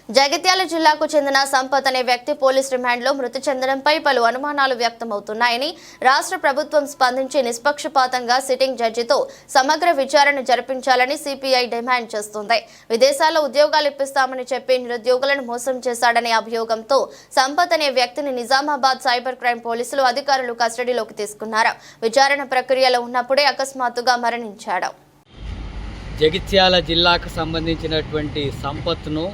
జగిత్యాల జిల్లాకు చెందిన సంపత్ అనే వ్యక్తి పోలీస్ రిమాండ్లో మృతి చెందడంపై పలు అనుమానాలు వ్యక్తమవుతున్నాయని రాష్ట్ర ప్రభుత్వం స్పందించి నిష్పక్షపాతంగా సిట్టింగ్ జడ్జితో సమగ్ర విచారణ జరిపించాలని సిపిఐ డిమాండ్ చేస్తుంది. విదేశాల్లో ఉద్యోగాలు ఇప్పిస్తామని చెప్పి నిరుద్యోగులను మోసం చేశాడనే అభియోగంతో సంపత్ అనే వ్యక్తిని నిజామాబాద్ సైబర్ క్రైమ్ పోలీసులు అధికారులు కస్టడీలోకి తీసుకున్నారు. విచారణ ప్రక్రియలో ఉన్నప్పుడే అకస్మాత్తుగా మరణించాడు. జగిత్యాల జిల్లాకు సంబంధించినటువంటి సంపత్ను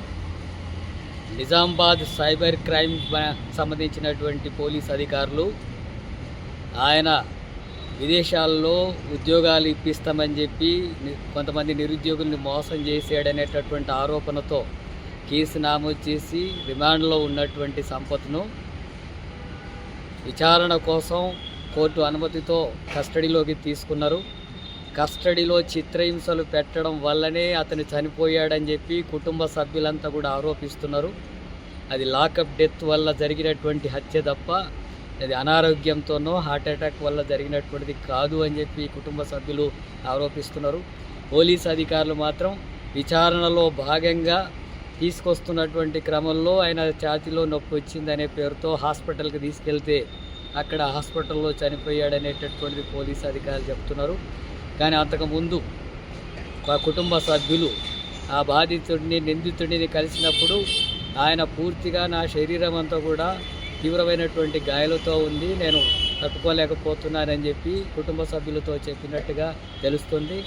నిజామాబాద్ సైబర్ క్రైమ్ సంబంధించినటువంటి పోలీస్ అధికారులు ఆయన విదేశాల్లో ఉద్యోగాలు ఇప్పిస్తామని చెప్పి కొంతమంది నిరుద్యోగుల్ని మోసం చేసాడనేటటువంటి ఆరోపణతో కేసు నమోదు చేసి రిమాండ్లో ఉన్నటువంటి సంపత్ను విచారణ కోసం కోర్టు అనుమతితో కస్టడీలోకి తీసుకున్నారు. కస్టడీలో చిత్రహింసలు పెట్టడం వల్లనే అతను చనిపోయాడని చెప్పి కుటుంబ సభ్యులంతా కూడా ఆరోపిస్తున్నారు. అది లాకప్ డెత్ వల్ల జరిగినటువంటి హత్య తప్ప అది అనారోగ్యంతోనో హార్ట్ అటాక్ వల్ల జరిగినటువంటిది కాదు అని చెప్పి కుటుంబ సభ్యులు ఆరోపిస్తున్నారు. పోలీస్ అధికారులు మాత్రం విచారణలో భాగంగా తీసుకొస్తున్నటువంటి క్రమంలో ఆయన ఛాతీలో నొప్పి వచ్చిందనే పేరుతో హాస్పిటల్కి తీసుకెళ్తే అక్కడ హాస్పిటల్లో చనిపోయాడనేటటువంటిది పోలీస్ అధికారులు చెప్తున్నారు. కానీ అంతకుముందు ఆ కుటుంబ సభ్యులు ఆ బాధితుడిని నిందితుడిని కలిసినప్పుడు ఆయన పూర్తిగా నా శరీరం అంతా కూడా తీవ్రమైనటువంటి గాయాలతో ఉంది, నేను తట్టుకోలేకపోతున్నానని చెప్పి కుటుంబ సభ్యులతో చెప్పినట్టుగా తెలుస్తుంది.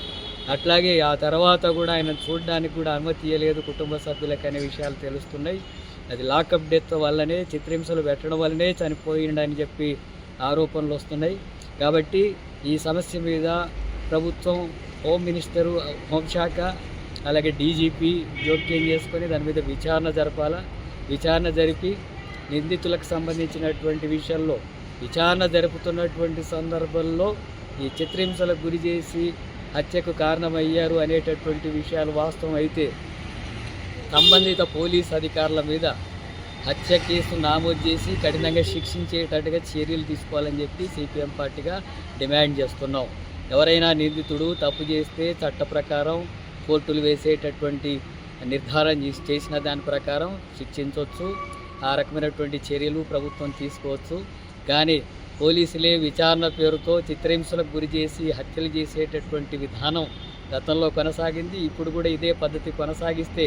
అట్లాగే ఆ తర్వాత కూడా ఆయన చూడడానికి కూడా అనుమతి ఇవ్వలేదు కుటుంబ సభ్యులకు అనే విషయాలు తెలుస్తున్నాయి. అది లాకప్ డెత్ వల్లనే చిత్రహింసలు పెట్టడం వల్లనే చనిపోయిండని చెప్పి ఆరోపణలు వస్తున్నాయి. కాబట్టి ఈ సమస్య మీద ప్రభుత్వం, హోమ్ మినిస్టరు, హోంశాఖ అలాగే డీజీపీ జోక్యం చేసుకొని దాని మీద విచారణ జరపాలా. విచారణ జరిపి నిందితులకు సంబంధించినటువంటి విషయాల్లో విచారణ జరుపుతున్నటువంటి సందర్భంలో ఈ చిత్రహింసలకు గురి చేసి హత్యకు కారణమయ్యారు అనేటటువంటి విషయాలు వాస్తవం అయితే సంబంధిత పోలీస్ అధికారుల మీద హత్య కేసు నమోదు చేసి కఠినంగా శిక్షించేటట్టుగా చర్యలు తీసుకోవాలని చెప్పి సిపిఎం పార్టీగా డిమాండ్ చేస్తున్నాం. ఎవరైనా నిందితుడు తప్పు చేస్తే చట్ట ప్రకారం కోర్టులు వేసేటటువంటి నిర్ధారణ చేసిన దాని ప్రకారం శిక్షించవచ్చు. ఆ రకమైనటువంటి చర్యలు ప్రభుత్వం తీసుకోవచ్చు. కానీ పోలీసులే విచారణ పేరుతో చిత్రహింసలకు గురి చేసి హత్యలు చేసేటటువంటి విధానం గతంలో కొనసాగింది. ఇప్పుడు కూడా ఇదే పద్ధతి కొనసాగిస్తే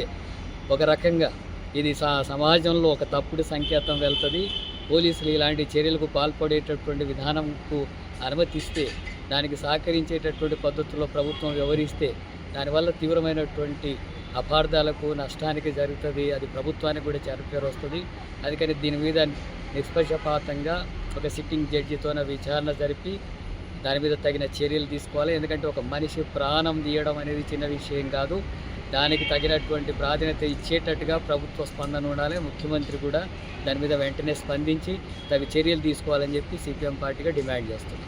ఒక రకంగా ఇది సమాజంలో ఒక తప్పుడు సంకేతం వెళ్తుంది. పోలీసులు ఇలాంటి చర్యలకు పాల్పడేటటువంటి విధానంకు అనుమతిస్తే, దానికి సహకరించేటటువంటి పద్ధతుల్లో ప్రభుత్వం వ్యవహరిస్తే దానివల్ల తీవ్రమైనటువంటి అపార్థాలకు నష్టానికి జరుగుతుంది. అది ప్రభుత్వానికి కూడా చెరపేరు వస్తుంది. అందుకని దీని మీద నిష్పక్షపాతంగా ఒక సిట్టింగ్ జడ్జితోన విచారణ జరిపి దాని మీద తగిన చర్యలు తీసుకోవాలి. ఎందుకంటే ఒక మనిషి ప్రాణం తీయడం అనేది చిన్న విషయం కాదు. దానికి తగినటువంటి ప్రాధాన్యత ఇచ్చేటట్టుగా ప్రభుత్వ స్పందన ఉండాలి. ముఖ్యమంత్రి కూడా దాని మీద వెంటనే స్పందించి తగు చర్యలు తీసుకోవాలని చెప్పి సిపిఎం పార్టీగా డిమాండ్ చేస్తుంది.